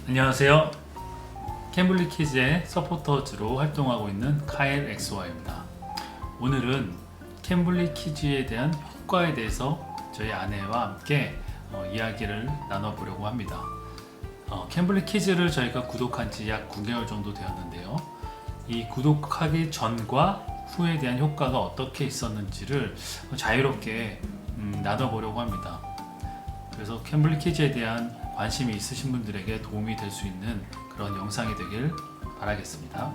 안녕하세요. 캠블리 키즈의 서포터즈로 활동하고 있는 카일 엑소아입니다. 오늘은 캠블리 키즈에 대한 효과에 대해서 저희 아내와 함께 이야기를 나눠보려고 합니다. 캠블리 키즈를 저희가 구독한 지 약 9개월 정도 되었는데요. 이 구독하기 전과 후에 대한 효과가 어떻게 있었는지를 자유롭게 나눠보려고 합니다. 그래서 캠블리 키즈에 대한 관심이 있으신 분들에게 도움이 될 수 있는 그런 영상이 되길 바라겠습니다.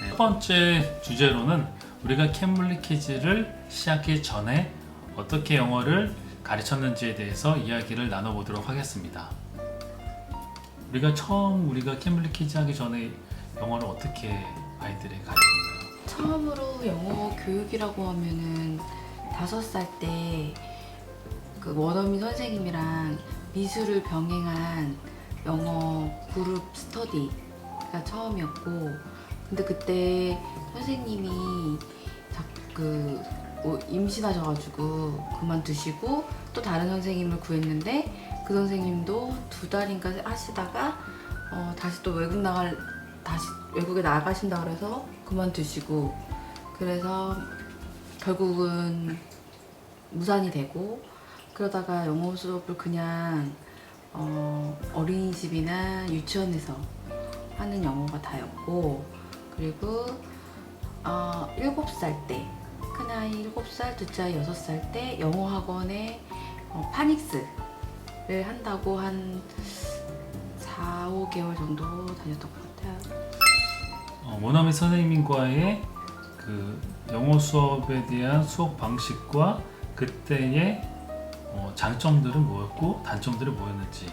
첫 번째 주제로는 우리가 캠블리 키즈를 시작하기 전에 어떻게 영어를 가르쳤는지에 대해서 이야기를 나눠보도록 하겠습니다. 우리가 캠블리 키즈 하기 전에 영어를 어떻게 아이들에게 가르쳤나요? 처음으로 영어 교육이라고 하면은 5살 때 그 원어민 선생님이랑 미술을 병행한 영어 그룹 스터디가 처음이었고, 근데 그때 선생님이 임신하셔가지고 그만두시고 또 다른 선생님을 구했는데, 그 선생님도 2달인가 하시다가 다시 또 외국에 나가신다 그래서 그만두시고, 그래서 결국은 무산이 되고, 그러다가 영어 수업을 그냥 어린이집이나 유치원에서 하는 영어가 다였고, 그리고 7살 때, 큰아이 7살, 둘째아이 6살 때 영어 학원에 파닉스를 한다고 한 4, 5개월 정도 다녔던 것 같아요. 원어민 선생님과의 그 영어 수업에 대한 수업 방식과 그때의 장점들은 뭐였고 단점들은 뭐였는지.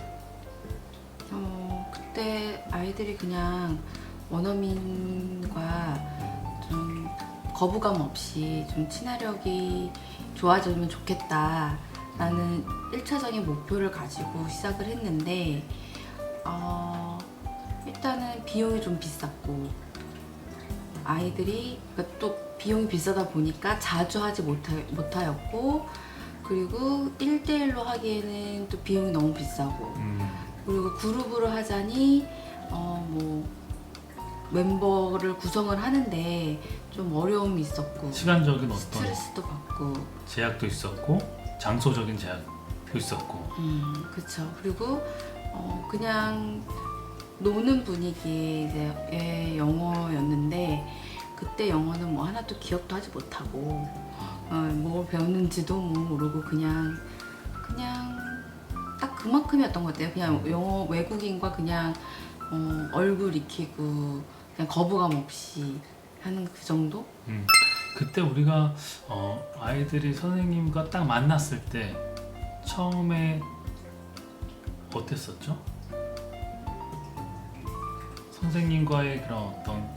그때 아이들이 그냥 원어민과 좀 거부감 없이 좀 친화력이 좋아지면 좋겠다라는 1차적인 목표를 가지고 시작을 했는데, 일단은 비용이 좀 비쌌고, 아이들이 또 비용이 비싸다 보니까 자주 하지 못하였고, 그리고 1대1로 하기에는 또 비용이 너무 비싸고, 그리고 그룹으로 하자니 멤버를 구성을 하는데 좀 어려움이 있었고, 시간적인 어떤 스트레스도 받고, 제약도 있었고 장소적인 제약도 있었고. 그렇죠. 그리고 그냥 노는 분위기의 이제 영어였는데, 그때 영어는 뭐 하나도 기억도 하지 못하고 뭘 배웠는지도 모르고 그냥 딱 그만큼이었던 것 같아요. 그냥 영어 외국인과 그냥 얼굴 익히고 그냥 거부감 없이 하는 그 정도? 그때 우리가 아이들이 선생님과 딱 만났을 때 처음에 어땠었죠? 선생님과의 그런 어떤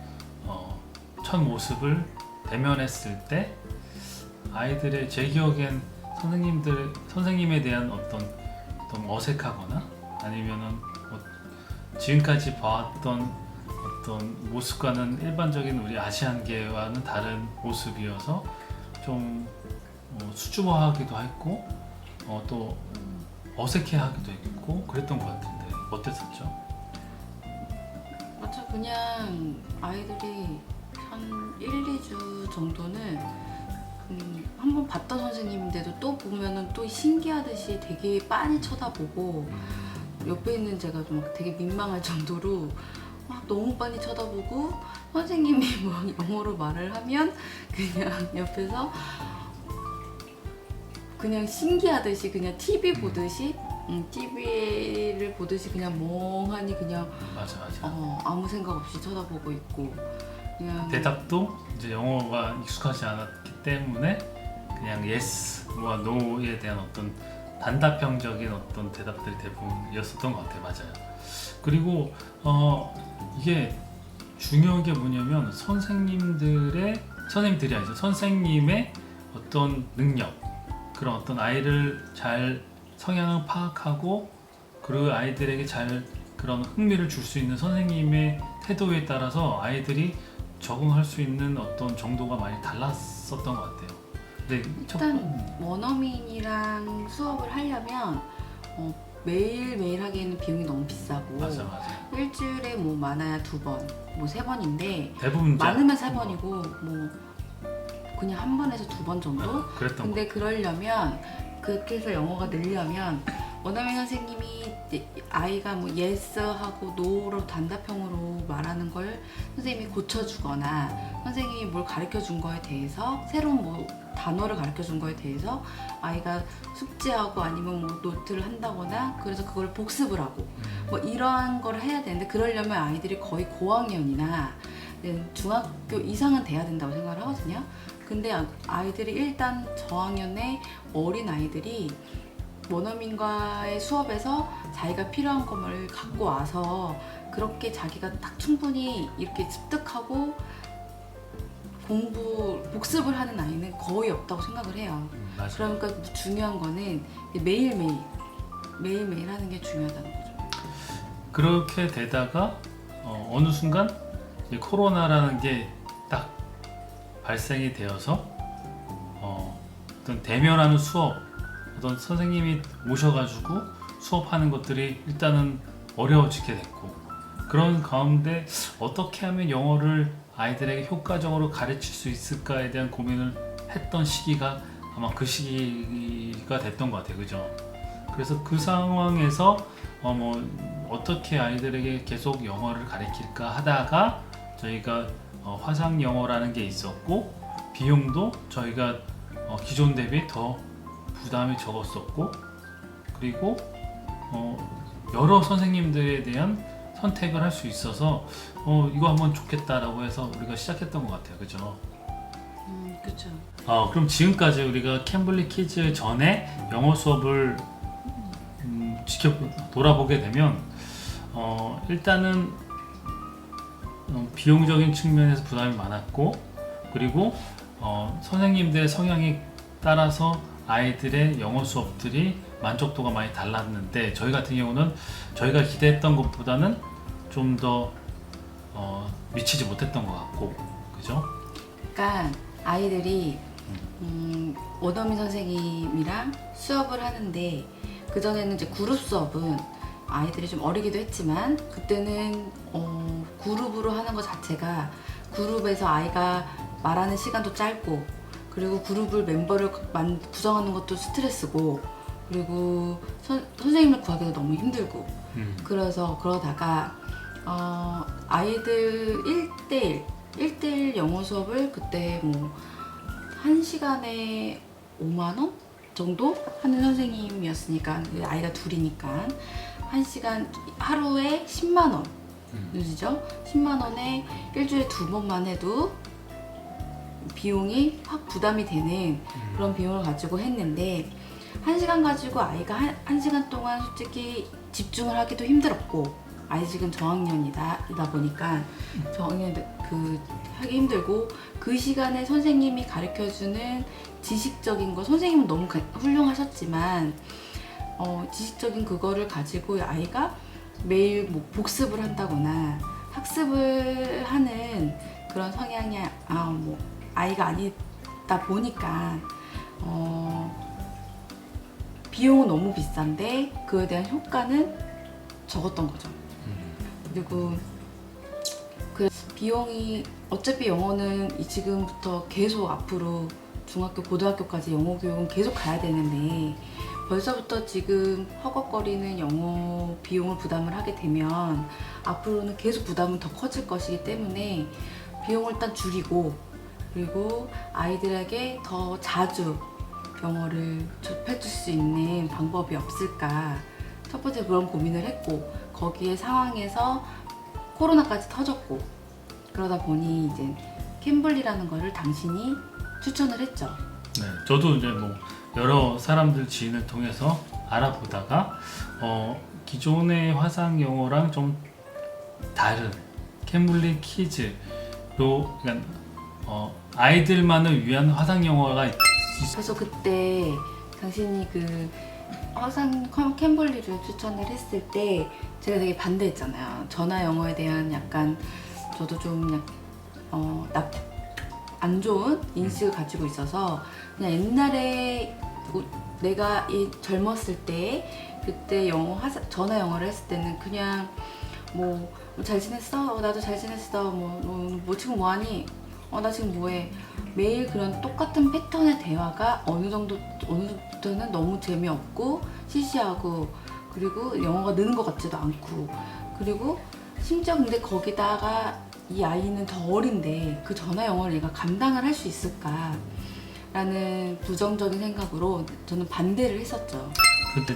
첫 모습을 대면했을 때 아이들의, 제 기억엔 선생님에 대한 어떤 어색하거나 아니면은 지금까지 봐왔던 어떤 모습과는 일반적인 우리 아시안계와는 다른 모습이어서 좀 수줍어하기도 했고 또 어색해하기도 했고 그랬던 것 같은데 어땠었죠? 맞아, 그냥 아이들이 한 1, 2주 정도는 한번 봤던 선생님인데도 또 보면은 또 신기하듯이 되게 빤히 쳐다보고, 옆에 있는 제가 좀 되게 민망할 정도로 막 너무 빤히 쳐다보고, 선생님이 뭐 영어로 말을 하면 그냥 옆에서 그냥 신기하듯이 그냥 TV 보듯이 TV를 보듯이 그냥 멍하니 그냥 맞아. 아무 생각 없이 쳐다보고 있고, 그냥 대답도 이제 영어가 익숙하지 않았기 때문에 그냥 yes와 no에 대한 어떤 단답형적인 어떤 대답들이 대부분이었었던 것 같아요. 맞아요. 그리고 이게 중요한 게 뭐냐면 선생님의 어떤 능력, 그런 어떤 아이를 잘 성향을 파악하고 그 아이들에게 잘 그런 흥미를 줄 수 있는 선생님의 태도에 따라서 아이들이 적응할 수 있는 어떤 정도가 많이 달랐었던 것 같아요. 근데 일단 원어민이랑 수업을 하려면 매일매일 하기에는 비용이 너무 비싸고 맞아. 일주일에 뭐 많아야 2번, 뭐 3번인데 대부분 이제 많으면 3번이고 뭐 그냥 한 번에서 2번 정도? 그랬던 거. 근데 그러려면 그렇게 해서 영어가 늘려면 원어민 선생님이 아이가 뭐 yes 하고 no로 단답형으로 말하는 걸 선생님이 고쳐주거나 선생님이 뭘 가르쳐 준 거에 대해서 새로운 뭐 단어를 가르쳐 준 거에 대해서 아이가 숙제하고 아니면 뭐 노트를 한다거나 그래서 그걸 복습을 하고 뭐 이러한 걸 해야 되는데 그러려면 아이들이 거의 고학년이나 중학교 이상은 돼야 된다고 생각을 하거든요. 근데 아이들이 일단 저학년의 어린 아이들이 원어민과의 수업에서 자기가 필요한 것을 갖고 와서 그렇게 자기가 딱 충분히 이렇게 습득하고 복습을 하는 아이는 거의 없다고 생각을 해요. 맞아. 그러니까 중요한 거는 매일매일 하는 게 중요하다는 거죠. 그렇게 되다가 어느 순간 이 코로나라는 게 딱 발생이 되어서 어떤 대면하는 수업, 어떤 선생님이 오셔가지고 수업하는 것들이 일단은 어려워지게 됐고 그런 가운데 어떻게 하면 영어를 아이들에게 효과적으로 가르칠 수 있을까에 대한 고민을 했던 시기가 아마 그 시기가 됐던 것 같아요. 그죠? 그래서 그 상황에서 어떻게 아이들에게 계속 영어를 가르칠까 하다가 저희가 화상 영어라는 게 있었고 비용도 저희가 기존 대비 더 부담이 적었었고 그리고 여러 선생님들에 대한 선택을 할 수 있어서 이거 한번 좋겠다라고 해서 우리가 시작했던 것 같아요. 그죠? 그렇죠. 그럼 지금까지 우리가 캠블리 키즈 전에 영어 수업을 돌아보게 되면 일단은 비용적인 측면에서 부담이 많았고 그리고 선생님들의 성향에 따라서 아이들의 영어 수업들이 만족도가 많이 달랐는데 저희 같은 경우는 저희가 기대했던 것보다는 좀 더 미치지 못했던 것 같고 그죠? 그러니까 아이들이 원어민 선생님이랑 수업을 하는데 그전에는 이제 그룹 수업은 아이들이 좀 어리기도 했지만 그때는 그룹으로 하는 것 자체가 그룹에서 아이가 말하는 시간도 짧고 그리고 그룹을 멤버를 구성하는 것도 스트레스고 그리고 선생님을 구하기도 너무 힘들고 그래서 그러다가 아이들 1대1 영어 수업을 그때 뭐 1시간에 5만원 정도 하는 선생님이었으니까 아이가 둘이니까 1시간 하루에 10만원 이죠 10만원에 일주일에 2번만 해도 비용이 확 부담이 되는 그런 비용을 가지고 했는데 1시간 가지고 아이가 1시간 동안 솔직히 집중을 하기도 힘들었고 아이 지금 저학년이다 보니까 저학년 하기 힘들고 그 시간에 선생님이 가르쳐주는 지식적인 거 선생님은 너무 훌륭하셨지만 지식적인 그거를 가지고 아이가 매일 뭐 복습을 한다거나 학습을 하는 그런 성향이 아이가 아니다 보니까 비용은 너무 비싼데 그에 대한 효과는 적었던 거죠. 그리고 그 비용이 어차피 영어는 지금부터 계속 앞으로 중학교, 고등학교까지 영어 교육은 계속 가야 되는데 벌써부터 지금 허걱거리는 영어 비용을 부담을 하게 되면 앞으로는 계속 부담은 더 커질 것이기 때문에 비용을 일단 줄이고 그리고 아이들에게 더 자주 영어를 접해줄 수 있는 방법이 없을까 첫 번째 그런 고민을 했고 거기에 상황에서 코로나까지 터졌고 그러다 보니 이제 캠블리라는 거를 당신이 추천을 했죠. 네, 저도 이제 뭐 여러 사람들 지인을 통해서 알아보다가 기존의 화상 영어랑 좀 다른 캠블리 키즈로 그러니까 아이들만을 위한 화상 영어가 그래서 그때 당신이 그 화상 캠블리를 추천을 했을 때 제가 되게 반대했잖아요. 전화 영어에 대한 약간 저도 좀 안 좋은 인식을 가지고 있어서 그냥 옛날에 내가 이 젊었을 때 그때 전화 영어를 했을 때는 그냥 뭐 잘 지냈어? 나도 잘 지냈어. 뭐 지금 뭐하니? 나 지금 뭐해? 매일 그런 똑같은 패턴의 대화가 어느 정도는 너무 재미없고 시시하고 그리고 영어가 느는 것 같지도 않고 그리고 심지어 근데 거기다가 이 아이는 더 어린데 그 전화 영어를 얘가 감당을 할 수 있을까? 라는 부정적인 생각으로 저는 반대를 했었죠. 근데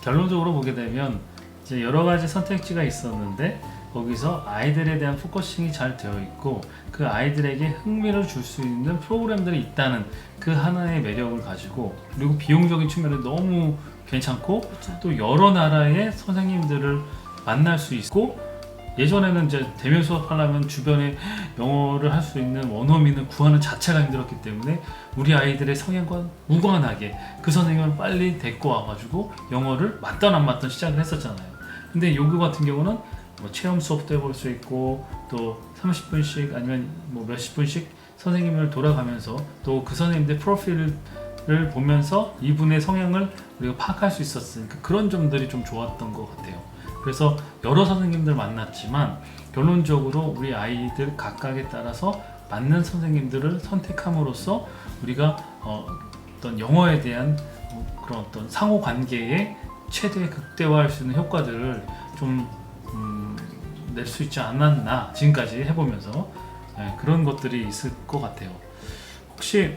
결론적으로 보게 되면 이제 여러 가지 선택지가 있었는데 거기서 아이들에 대한 포커싱이 잘 되어 있고 그 아이들에게 흥미를 줄 수 있는 프로그램들이 있다는 그 하나의 매력을 가지고 그리고 비용적인 측면에 너무 괜찮고 그렇죠. 또 여러 나라의 선생님들을 만날 수 있고 예전에는 이제 대면 수업하려면 주변에 영어를 할 수 있는 원어민을 구하는 자체가 힘들었기 때문에 우리 아이들의 성향과 무관하게 그 선생님을 빨리 데리고 와가지고 영어를 맞던 안 맞던 시작을 했었잖아요. 근데 요거 같은 경우는 뭐 체험 수업도 해볼 수 있고 또 30분씩 아니면 뭐 몇십 분씩 선생님을 돌아가면서 또 그 선생님들 프로필을 보면서 이분의 성향을 우리가 파악할 수 있었으니까 그런 점들이 좀 좋았던 것 같아요. 그래서 여러 선생님들 만났지만 결론적으로 우리 아이들 각각에 따라서 맞는 선생님들을 선택함으로써 우리가 어떤 영어에 대한 그런 어떤 상호 관계에 최대 극대화할 수 있는 효과들을 좀 낼 수 있지 않았나 지금까지 해보면서 그런 것들이 있을 것 같아요. 혹시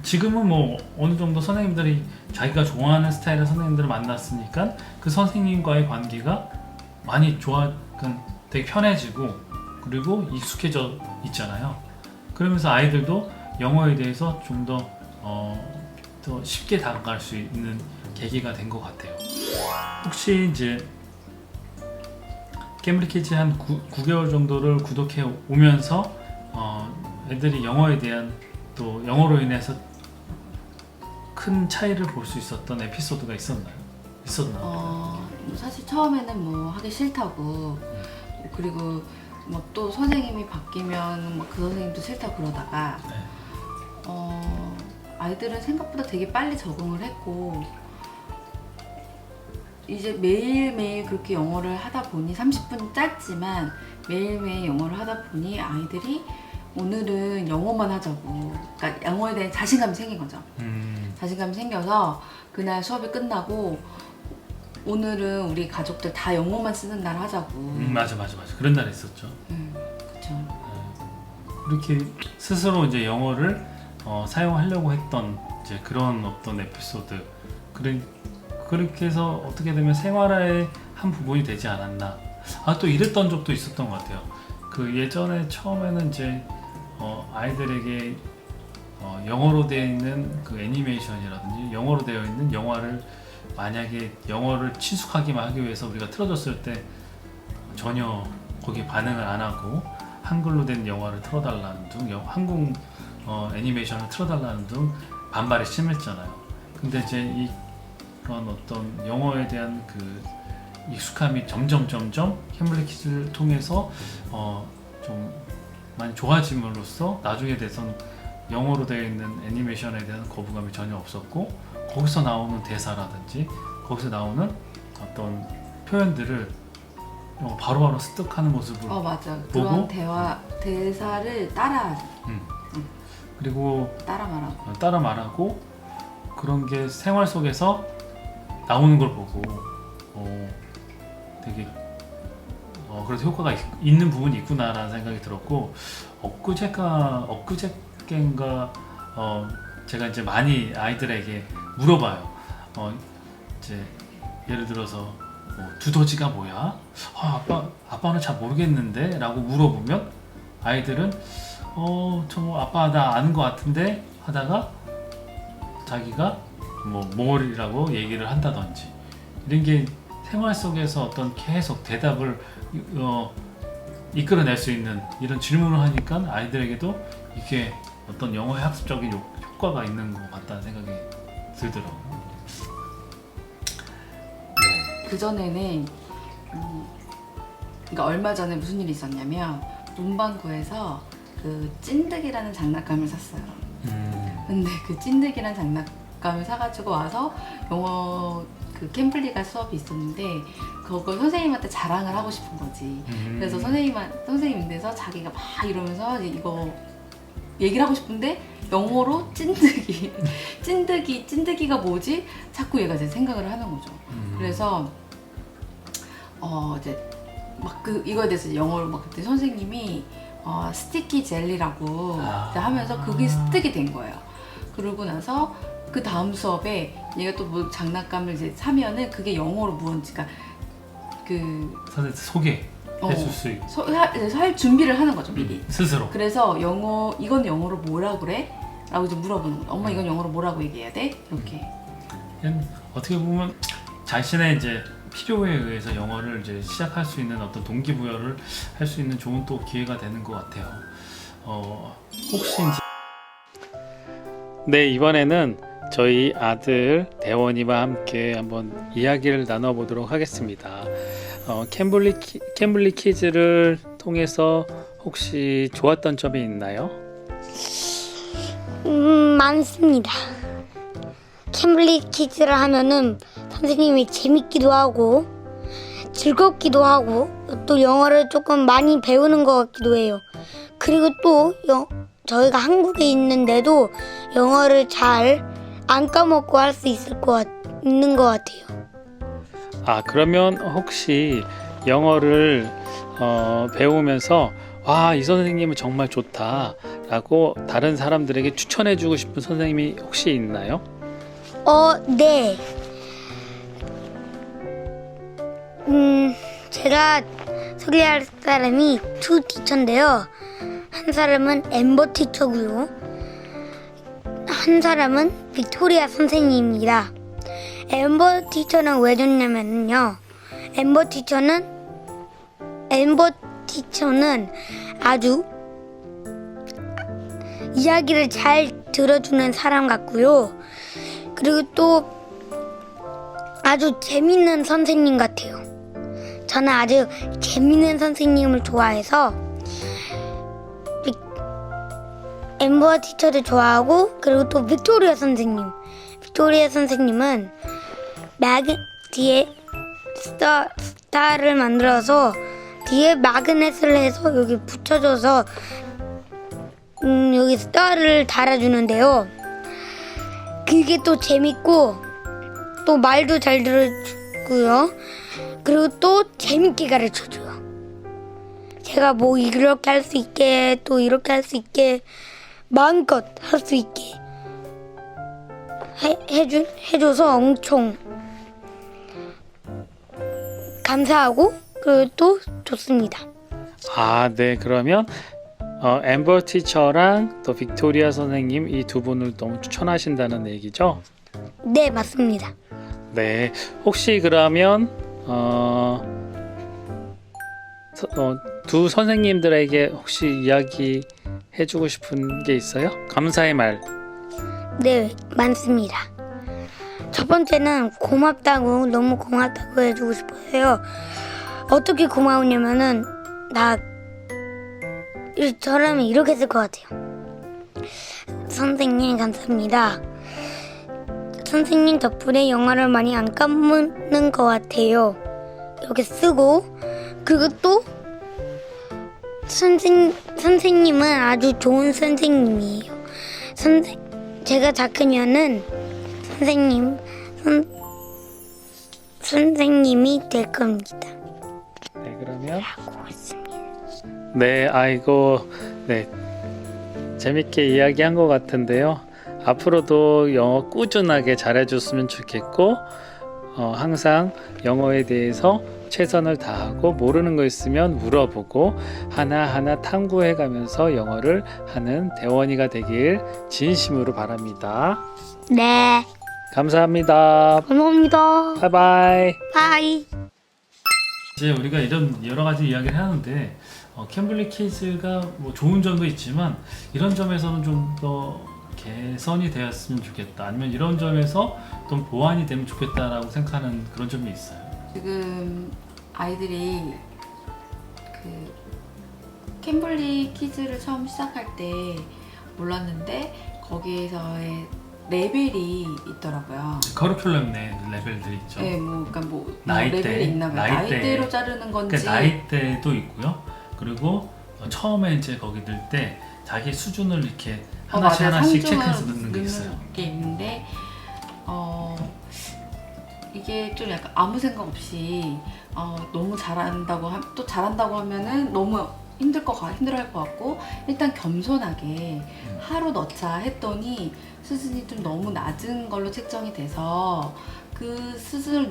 지금은 뭐 어느 정도 선생님들이 자기가 좋아하는 스타일의 선생님들을 만났으니까 그 선생님과의 관계가 많이 되게 편해지고 그리고 익숙해져 있잖아요. 그러면서 아이들도 영어에 대해서 좀 더 쉽게 다가갈 수 있는 계기가 된 것 같아요. 혹시 이제 캠블리 키즈 한 9개월 정도를 구독해 오면서 애들이 영어에 대한 또 영어로 인해서 큰 차이를 볼 수 있었던 에피소드가 있었나요? 사실 처음에는 뭐 하기 싫다고 그리고 뭐 또 선생님이 바뀌면 뭐 그 선생님도 싫다고 그러다가 네. 아이들은 생각보다 되게 빨리 적응을 했고 이제 매일매일 그렇게 영어를 하다 보니 30분 짧지만 매일매일 영어를 하다 보니 아이들이 오늘은 영어만 하자고 그러니까 영어에 대한 자신감이 생긴 거죠. 자신감이 생겨서 그날 수업이 끝나고 오늘은 우리 가족들 다 영어만 쓰는 날 하자고. 맞아. 그런 날이 있었죠. 그쵸. 이렇게 스스로 이제 영어를 사용하려고 했던 이제 그런 어떤 에피소드. 그렇게 해서 어떻게 되면 생활화의 한 부분이 되지 않았나. 또 이랬던 적도 있었던 것 같아요. 그 예전에 처음에는 이제 아이들에게 영어로 되어 있는 그 애니메이션이라든지 영어로 되어 있는 영화를 만약에 영어를 친숙하게만 하기 위해서 우리가 틀어줬을 때 전혀 거기에 반응을 안 하고 한글로 된 영화를 틀어달라는 등 한국 애니메이션을 틀어달라는 등 반발이 심했잖아요. 근데 이제 그런 어떤 영어에 대한 그 익숙함이 점점 캠블리 키즈를 통해서 좀 많이 좋아짐으로써 나중에 돼선 영어로 되어 있는 애니메이션에 대한 거부감이 전혀 없었고 거기서 나오는 대사라든지 거기서 나오는 어떤 표현들을 바로바로 습득하는 모습을 맞아. 보고 그런 대사를 그리고 따라 말하고 그런 게 생활 속에서 나오는 걸 보고 되게 그래도 효과가 있는 부분이 있구나라는 생각이 들었고 엊그저께인가 제가 이제 많이 아이들에게 물어봐요. 이제 예를 들어서 두더지가 뭐야? 아빠는 잘 모르겠는데? 라고 물어보면 아이들은 아빠 나 아는 것 같은데? 하다가 자기가 뭐이라고 얘기를 한다든지 이런 게 생활 속에서 어떤 계속 대답을 이끌어낼 수 있는 이런 질문을 하니까 아이들에게도 이게 어떤 영어의 학습적인 효과가 있는 것 같다는 생각이 들더라고요. 네. 그전에는 그러니까 얼마 전에 무슨 일이 있었냐면 문방구에서 그 찐득이라는 장난감을 샀어요. 근데 그 찐득이란 장난감을 사가지고 와서 영어 그 캠블리가 수업이 있었는데 그걸 선생님한테 자랑을 하고 싶은 거지. 그래서 선생님인데서 자기가 막 이러면서 이거 얘기를 하고 싶은데 영어로 찐득이가 뭐지? 자꾸 얘가 이제 생각을 하는 거죠. 그래서 이제 막 이거에 대해서 이제 영어로 막 그때 선생님이 스티키 젤리라고 이제 하면서 그게 습득이 된 거예요. 그러고 나서 그 다음 수업에 얘가 또 뭐 장난감을 이제 사면은 그게 영어로 무언지가 선생님 소개해줄 수 있고 할 준비를 하는 거죠 미리. 스스로. 그래서 이건 영어로 뭐라 그래? 라고 이제 물어보는 거예요. 엄마 이건 영어로 뭐라고 얘기해야 돼? 이렇게. 어떻게 보면 자신의 이제 필요에 의해서 영어를 이제 시작할 수 있는 어떤 동기부여를 할 수 있는 좋은 또 기회가 되는 것 같아요. 혹시 네, 이번에는 저희 아들 대원이와 함께 한번 이야기를 나눠보도록 하겠습니다. 캠블리 키즈를 통해서 혹시 좋았던 점이 있나요? 많습니다. 캠블리 키즈를 하면은 선생님이 재밌기도 하고 즐겁기도 하고 또 영어를 조금 많이 배우는 것 같기도 해요. 그리고 또 저희가 한국에 있는데도 영어를 잘 안 까먹고 할 수 있는 것 같아요. 그러면 혹시 영어를 배우면서 와, 이 선생님은 정말 좋다라고 다른 사람들에게 추천해주고 싶은 선생님이 혹시 있나요? 네. 제가 소개할 사람이 두 티처인데요. 한 사람은 엠버 티처고요. 한 사람은 빅토리아 선생님입니다. 엠버 티처는 왜 좋냐면요. 엠버 티처는 아주 이야기를 잘 들어주는 사람 같고요. 그리고 또 아주 재밌는 선생님 같아요. 저는 아주 재밌는 선생님을 좋아해서 엠버 티처도 좋아하고 그리고 또 빅토리아 선생님은 뒤에 스타를 만들어서 뒤에 마그넷을 해서 여기 붙여줘서 여기 스타를 달아주는데요. 그게 또 재밌고 또 말도 잘 들어주고요. 그리고 또 재밌게 가르쳐줘요. 제가 뭐 이렇게 할 수 있게 또 이렇게 할 수 있게 마음껏 할 수 있게 해줘서 엄청 감사하고 그리고 또 좋습니다. 네, 그러면 엠버 티처랑 또 빅토리아 선생님 이 두 분을 너무 추천하신다는 얘기죠? 네, 맞습니다. 네, 혹시 그러면 두 선생님들에게 혹시 이야기 해주고 싶은 게 있어요? 감사의 말. 네, 많습니다. 첫 번째는 너무 고맙다고 해주고 싶어요. 어떻게 고마우냐면은 저라면 이렇게 쓸 것 같아요. 선생님 감사합니다. 선생님 덕분에 영어를 많이 안 까먹는 것 같아요. 이렇게 쓰고 그리고 또 선생님은 아주 좋은 선생님이에요. 제가 작으면은 선생님이 될 겁니다. 네, 그러면 하고 있습니다. 네, 네, 재밌게 이야기한 것 같은데요. 앞으로도 영어 꾸준하게 잘해줬으면 좋겠고 항상 영어에 대해서 최선을 다하고 모르는 거 있으면 물어보고 하나하나 탐구해가면서 영어를 하는 대원이가 되길 진심으로 바랍니다. 네, 감사합니다. 감사합니다. 바이바이. 바이. 이제 우리가 이런 여러 가지 이야기를 하는데 캠블리 키즈가 뭐 좋은 점도 있지만 이런 점에서는 좀 더 개선이 되었으면 좋겠다, 아니면 이런 점에서 좀 보완이 되면 좋겠다라고 생각하는 그런 점이 있어요. 지금 아이들이 캠블리 키즈를 처음 시작할 때 몰랐는데 거기에서의 레벨이 있더라고요. 커리큘럼 내 레벨들이 있죠. 네, 뭐 그러니까 뭐 나이대, 레벨이 있나 봐요. 나이대. 나이대로 자르는 건지. 그러니까 나이대도 있고요. 그리고 처음에 이제 거기 넣을 때 자기 수준을 이렇게 하나씩 맞아요. 하나씩 상중을 체크해서 넣는 게 있어요. 게 있는데 이게 좀 약간 아무 생각 없이 너무 또 잘한다고 하면은 너무 힘들어할 것 같고, 일단 겸손하게 하루 넣자 했더니 수준이 좀 너무 낮은 걸로 책정이 돼서 그 수준을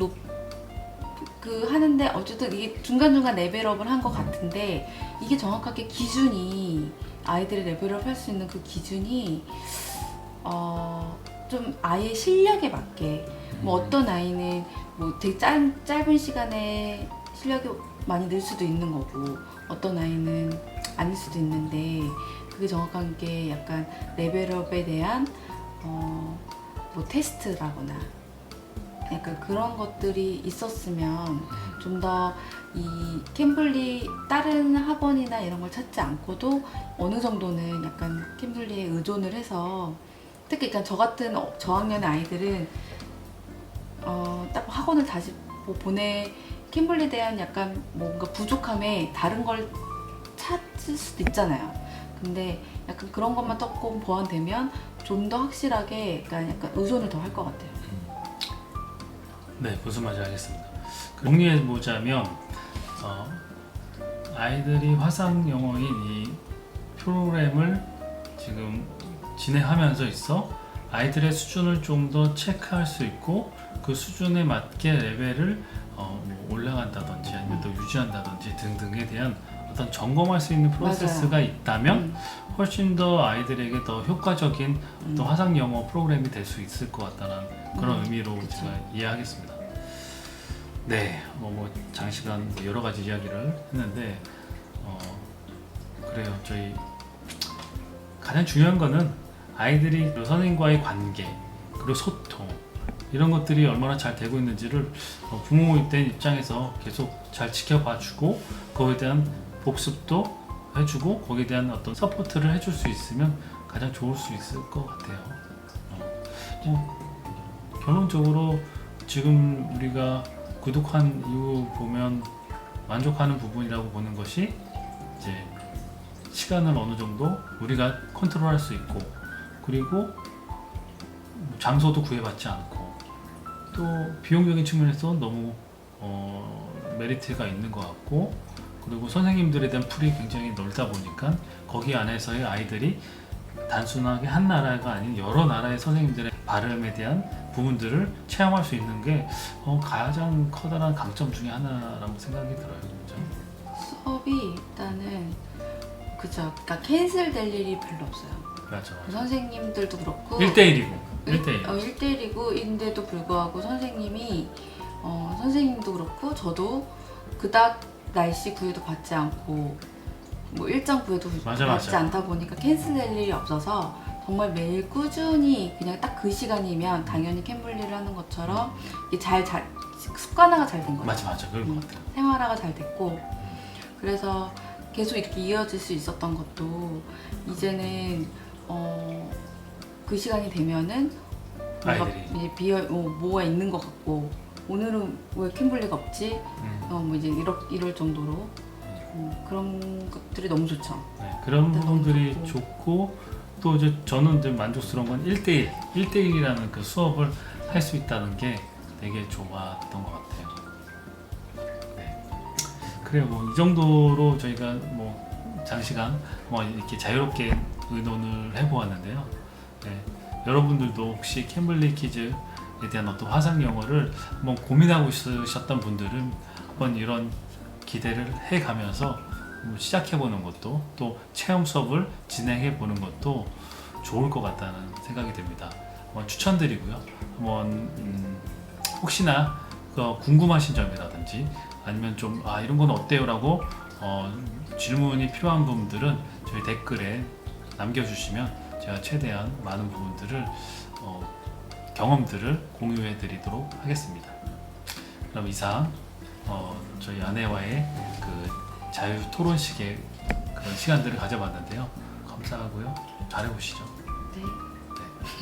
하는데 어쨌든 이게 중간중간 레벨업을 한 것 같은데, 이게 정확하게 기준이 아이들이 레벨업 할 수 있는 그 기준이 좀 아이의 실력에 맞게, 뭐 어떤 아이는 뭐 되게 짧은 시간에 실력이 많이 늘 수도 있는 거고, 어떤 아이는 아닐 수도 있는데, 그게 정확한 게 약간 레벨업에 대한 뭐 테스트라거나 약간 그런 것들이 있었으면 좀 더 이 캠블리 다른 학원이나 이런 걸 찾지 않고도 어느 정도는 약간 캠블리에 의존을 해서, 특히 그러니까 저 같은 저학년의 아이들은 딱 학원을 다시 뭐 캠블리에 대한 약간 뭔가 부족함에 다른 걸 찾을 수도 있잖아요. 근데 약간 그런 것만 조금 보완되면 좀 더 확실하게 약간 의존을 더 할 것 같아요. 네, 무슨 말인지 알겠습니다. 정리해 보자면 아이들이 화상 영어인 이 프로그램을 지금 진행하면서 있어 아이들의 수준을 좀 더 체크할 수 있고, 그 수준에 맞게 레벨을 뭐 올라간다든지 아니면 또 유지한다든지 등등에 대한 어떤 점검할 수 있는 프로세스가 맞아요. 있다면 훨씬 더 아이들에게 더 효과적인 어떤 화상 영어 프로그램이 될 수 있을 것 같다는 그런 의미로 그쵸. 제가 이해하겠습니다. 네, 뭐 장시간 여러 가지 이야기를 했는데 그래요. 저희 가장 중요한 거는 아이들이 선생님과의 관계 그리고 소통 이런 것들이 얼마나 잘 되고 있는지를 부모인 입장에서 계속 잘 지켜봐주고, 그거에 대한 복습도 해주고 거기에 대한 어떤 서포트를 해줄 수 있으면 가장 좋을 수 있을 것 같아요. 결론적으로 지금 우리가 구독한 이후 보면 만족하는 부분이라고 보는 것이 이제 시간을 어느 정도 우리가 컨트롤할 수 있고, 그리고 장소도 구애받지 않고, 또 비용적인 측면에서 너무 메리트가 있는 것 같고, 그리고 선생님들에 대한 풀이 굉장히 넓다 보니까 거기 안에서의 아이들이 단순하게 한 나라가 아닌 여러 나라의 선생님들의 발음에 대한 부분들을 체험할 수 있는 게 가장 커다란 강점 중에 하나라고 생각이 들어요. 그렇죠? 수업이 일단은 그죠. 그러니까 캔슬될 일이 별로 없어요. 맞아. 그 선생님들도 그렇고 1대1이고 1대1. 1대1이고 인데도 불구하고 선생님도 그렇고 저도 그닥 날씨 구애도 받지 않고 뭐 일정 구애도 맞아, 받지 맞아. 않다 보니까 캔슬될 일이 없어서 정말 매일 꾸준히 그냥 딱 그 시간이면 당연히 캠블리를 하는 것처럼 이게 잘 습관화가 잘 된 거예요. 맞아. 그럴 것 같아요. 생활화가 잘 됐고, 그래서 계속 이렇게 이어질 수 있었던 것도 이제는 그 시간이 되면은 뭔가 아이들이. 이제 뭐가 있는 것 같고, 오늘은 왜 캠블리가 없지? 뭐 이제 이럴 정도로 그런 것들이 너무 좋죠. 네, 그런 부분들이 너무 좋고, 또 이제 저는 이제 만족스러운 건 1대1이라는 그 수업을 할 수 있다는 게 되게 좋았던 것 같아요. 네. 그래요. 뭐 이 정도로 저희가 뭐 장시간 뭐 이렇게 자유롭게 의논을 해보았는데요. 네. 여러분들도 혹시 캠블리 키즈에 대한 어떤 화상 영어를 한번 고민하고 있으셨던 분들은 한번 이런 기대를 해가면서 시작해보는 것도, 또 체험 수업을 진행해보는 것도 좋을 것 같다는 생각이 듭니다. 추천드리고요. 한번 혹시나 궁금하신 점이라든지 아니면 좀 이런 건 어때요? 라고 질문이 필요한 분들은 저희 댓글에 남겨주시면 제가 최대한 많은 부분들을 경험들을 공유해 드리도록 하겠습니다. 그럼 이상 저희 아내와의 그 자유 토론식의 그런 시간들을 가져봤는데요. 감사하고요. 잘해보시죠. 네.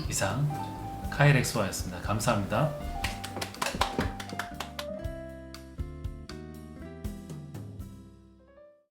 이상 카일 엑스와이였습니다. 감사합니다.